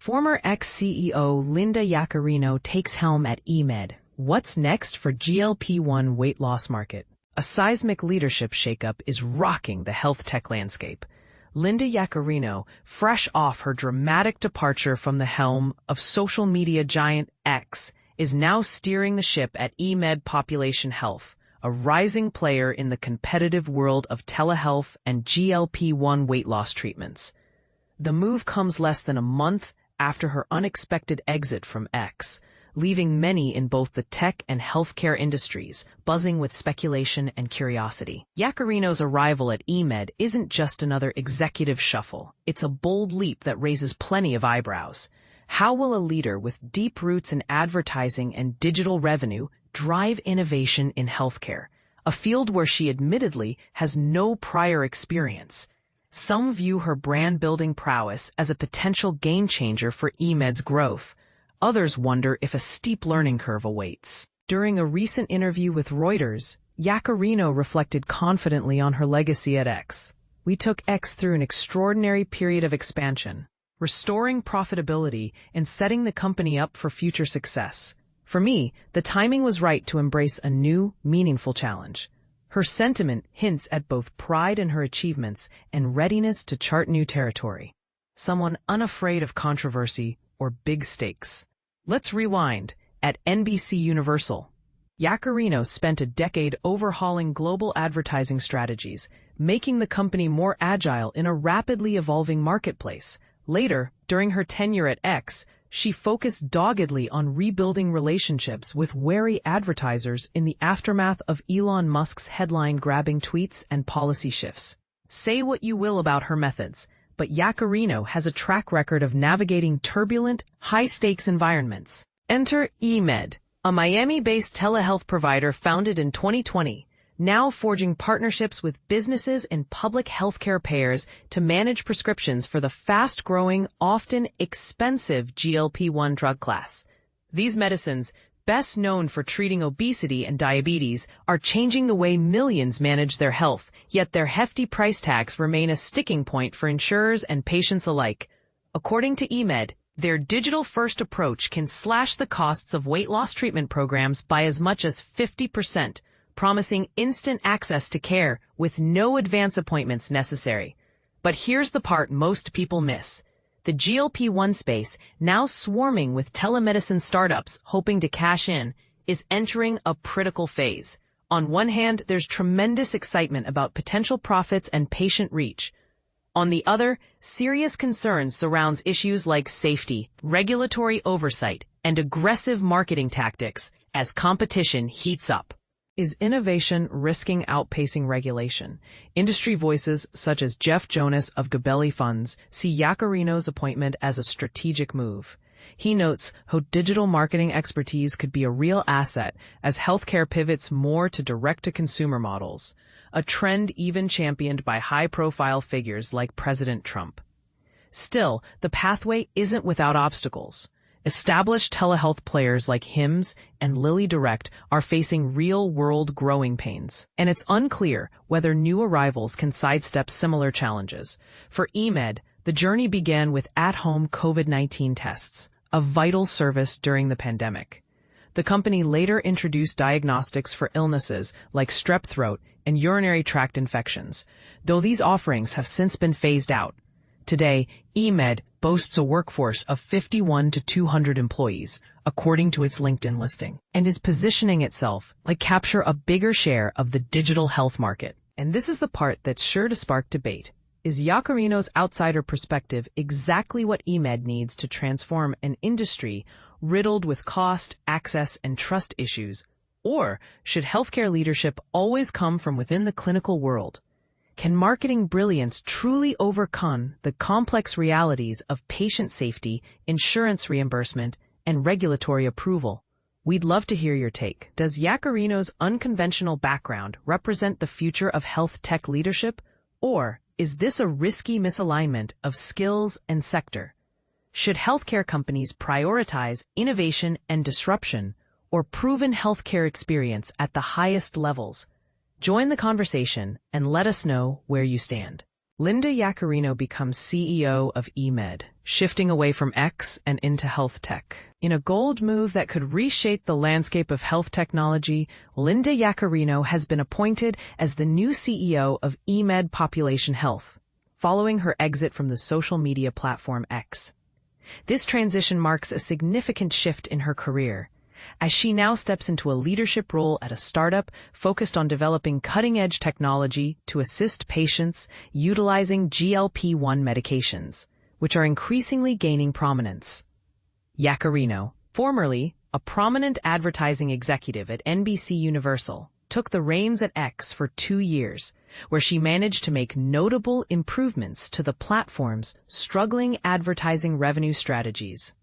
Former ex-CEO Linda Yaccarino takes helm at eMed. What's next for GLP-1 weight loss market? A seismic leadership shakeup is rocking the health tech landscape. Linda Yaccarino, fresh off her dramatic departure from the helm of social media giant X, is now steering the ship at eMed Population Health, a rising player in the competitive world of telehealth and GLP-1 weight loss treatments. The move comes less than a month after her unexpected exit from X, leaving many in both the tech and healthcare industries buzzing with speculation and curiosity. Yaccarino's arrival at eMed isn't just another executive shuffle. It's a bold leap that raises plenty of eyebrows. How will a leader with deep roots in advertising and digital revenue drive innovation in healthcare, a field where she admittedly has no prior experience? Some view her brand-building prowess as a potential game-changer for eMed's growth. Others wonder if a steep learning curve awaits. During a recent interview with Reuters, Yaccarino reflected confidently on her legacy at X. "We took X through an extraordinary period of expansion, restoring profitability and setting the company up for future success. For me, the timing was right to embrace a new, meaningful challenge." Her sentiment hints at both pride in her achievements and readiness to chart new territory. Someone unafraid of controversy or big stakes. Let's rewind. At NBC Universal, Yaccarino spent a decade overhauling global advertising strategies, making the company more agile in a rapidly evolving marketplace. Later, during her tenure at X, she focused doggedly on rebuilding relationships with wary advertisers in the aftermath of Elon Musk's headline-grabbing tweets and policy shifts. Say what you will about her methods, but Yaccarino has a track record of navigating turbulent, high-stakes environments. Enter eMed, a Miami-based telehealth provider founded in 2020, now forging partnerships with businesses and public healthcare payers to manage prescriptions for the fast-growing, often expensive GLP-1 drug class. These medicines, best known for treating obesity and diabetes, are changing the way millions manage their health, yet their hefty price tags remain a sticking point for insurers and patients alike. According to eMed, their digital-first approach can slash the costs of weight loss treatment programs by as much as 50%, promising instant access to care with no advance appointments necessary. But here's the part most people miss. The GLP-1 space, now swarming with telemedicine startups hoping to cash in, is entering a critical phase. On one hand, there's tremendous excitement about potential profits and patient reach. On the other, serious concerns surround issues like safety, regulatory oversight, and aggressive marketing tactics as competition heats up. Is innovation risking outpacing regulation? Industry voices such as Jeff Jonas of Gabelli Funds see Yaccarino's appointment as a strategic move. He notes how digital marketing expertise could be a real asset as healthcare pivots more to direct-to-consumer models, a trend even championed by high-profile figures like President Trump. Still, the pathway isn't without obstacles. Established telehealth players like Hims and LillyDirect are facing real-world growing pains, and it's unclear whether new arrivals can sidestep similar challenges. For eMed, the journey began with at-home COVID-19 tests, a vital service during the pandemic. The company later introduced diagnostics for illnesses like strep throat and urinary tract infections, though these offerings have since been phased out. Today, eMed boasts a workforce of 51 to 200 employees, according to its LinkedIn listing, and is positioning itself to capture a bigger share of the digital health market. And this is the part that's sure to spark debate. Is Yaccarino's outsider perspective exactly what eMed needs to transform an industry riddled with cost, access, and trust issues? Or should healthcare leadership always come from within the clinical world? Can marketing brilliance truly overcome the complex realities of patient safety, insurance reimbursement, and regulatory approval? We'd love to hear your take. Does Yaccarino's unconventional background represent the future of health tech leadership? Or is this a risky misalignment of skills and sector? Should healthcare companies prioritize innovation and disruption, or proven healthcare experience at the highest levels? Join the conversation and let us know where you stand. Linda Yaccarino becomes CEO of eMed. shifting away from X and into health tech. In a bold move that could reshape the landscape of health technology, Linda Yaccarino has been appointed as the new CEO of eMed Population Health, following her exit from the social media platform X. This transition marks a significant shift in her career, as she now steps into a leadership role at a startup focused on developing cutting-edge technology to assist patients utilizing GLP-1 medications, which are increasingly gaining prominence. Yaccarino, formerly a prominent advertising executive at NBC Universal, took the reins at X for 2 years, where she managed to make notable improvements to the platform's struggling advertising revenue strategies.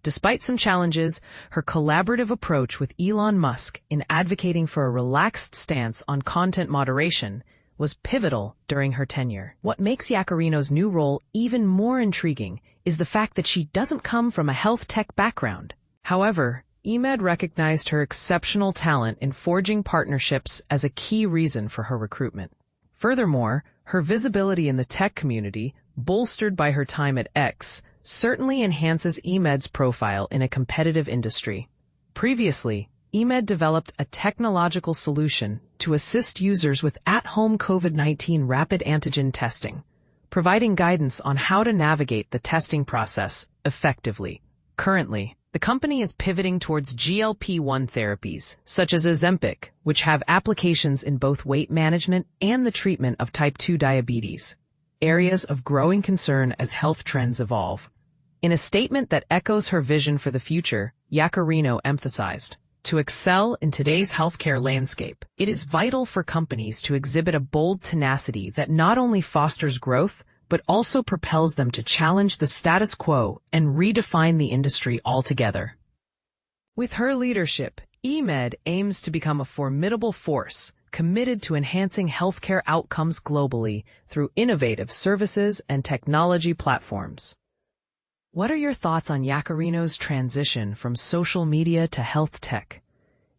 Despite some challenges, her collaborative approach with Elon Musk in advocating for a relaxed stance on content moderation was pivotal during her tenure. What makes Yaccarino's new role even more intriguing is the fact that she doesn't come from a health tech background. However, eMed recognized her exceptional talent in forging partnerships as a key reason for her recruitment. Furthermore, her visibility in the tech community, bolstered by her time at X, certainly enhances eMed's profile in a competitive industry. Previously, eMed developed a technological solution to assist users with at-home COVID-19 rapid antigen testing, providing guidance on how to navigate the testing process effectively. Currently, the company is pivoting towards GLP-1 therapies, such as Ozempic, which have applications in both weight management and the treatment of type 2 diabetes, areas of growing concern as health trends evolve. In a statement that echoes her vision for the future, Yaccarino emphasized, "To excel in today's healthcare landscape, it is vital for companies to exhibit a bold tenacity that not only fosters growth, but also propels them to challenge the status quo and redefine the industry altogether." With her leadership, eMed aims to become a formidable force, committed to enhancing healthcare outcomes globally through innovative services and technology platforms. What are your thoughts on Yaccarino's transition from social media to health tech?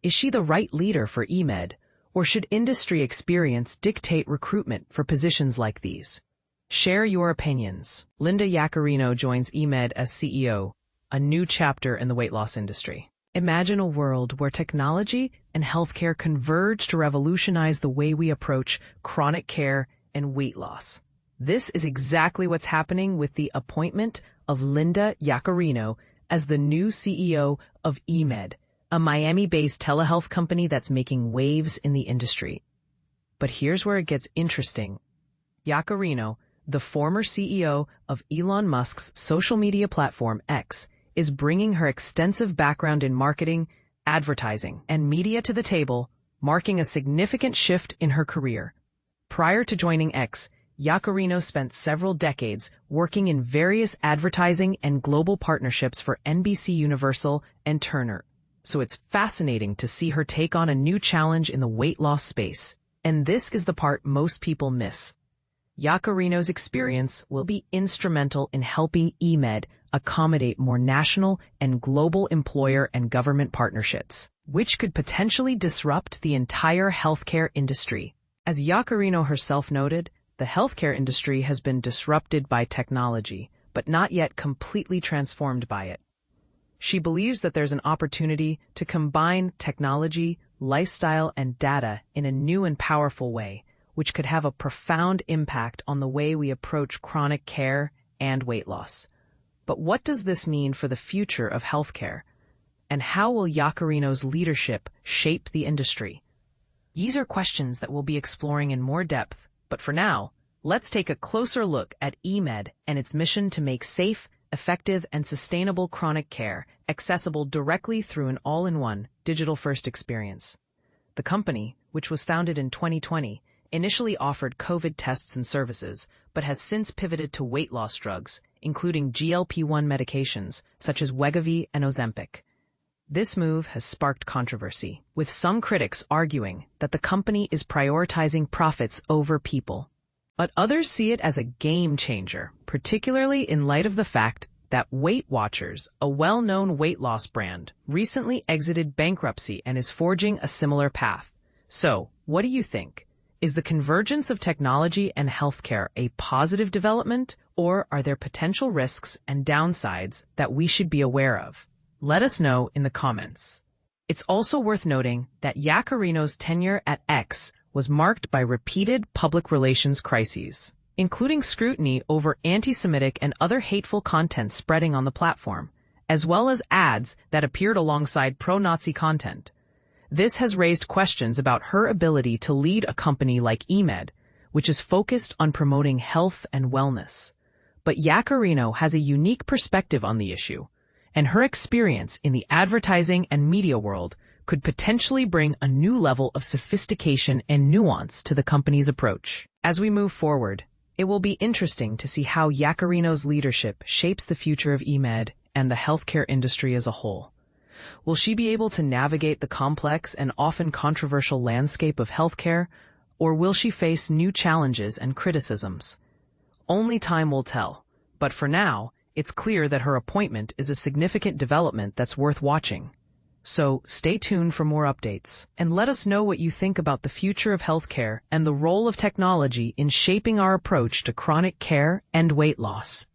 Is she the right leader for eMed, or should industry experience dictate recruitment for positions like these? Share your opinions. Linda Yaccarino joins eMed as CEO, a new chapter in the weight loss industry. Imagine a world where technology and healthcare converge to revolutionize the way we approach chronic care and weight loss. This is exactly what's happening with the appointment of Linda Yaccarino as the new CEO of eMed, a Miami-based telehealth company that's making waves in the industry. But here's where it gets interesting. Yaccarino, the former CEO of Elon Musk's social media platform X, is bringing her extensive background in marketing, advertising, and media to the table, marking a significant shift in her career. Prior to joining X, Yaccarino spent several decades working in various advertising and global partnerships for NBC Universal and Turner, so it's fascinating to see her take on a new challenge in the weight loss space. And this is the part most people miss. Yaccarino's experience will be instrumental in helping eMed accommodate more national and global employer and government partnerships, which could potentially disrupt the entire healthcare industry. As Yaccarino herself noted, the healthcare industry has been disrupted by technology, but not yet completely transformed by it. She believes that there's an opportunity to combine technology, lifestyle, and data in a new and powerful way, which could have a profound impact on the way we approach chronic care and weight loss. But what does this mean for the future of healthcare? And how will Yaccarino's leadership shape the industry? These are questions that we'll be exploring in more depth, but for now, let's take a closer look at eMed and its mission to make safe, effective, and sustainable chronic care accessible directly through an all-in-one, digital-first experience. The company, which was founded in 2020, initially offered COVID tests and services, but has since pivoted to weight loss drugs, including GLP-1 medications such as Wegovy and Ozempic. This move has sparked controversy, with some critics arguing that the company is prioritizing profits over people. But others see it as a game changer, particularly in light of the fact that Weight Watchers, a well-known weight loss brand, recently exited bankruptcy and is forging a similar path. So, what do you think? Is the convergence of technology and healthcare a positive development, or are there potential risks and downsides that we should be aware of? Let us know in the comments. It's also worth noting that Yaccarino's tenure at X was marked by repeated public relations crises, including scrutiny over anti-Semitic and other hateful content spreading on the platform, as well as ads that appeared alongside pro-Nazi content. This has raised questions about her ability to lead a company like eMed, which is focused on promoting health and wellness. But Yaccarino has a unique perspective on the issue, and her experience in the advertising and media world could potentially bring a new level of sophistication and nuance to the company's approach. As we move forward, it will be interesting to see how Yaccarino's leadership shapes the future of eMed and the healthcare industry as a whole. Will she be able to navigate the complex and often controversial landscape of healthcare, or will she face new challenges and criticisms? Only time will tell, but for now, it's clear that her appointment is a significant development that's worth watching. So stay tuned for more updates, and let us know what you think about the future of healthcare and the role of technology in shaping our approach to chronic care and weight loss.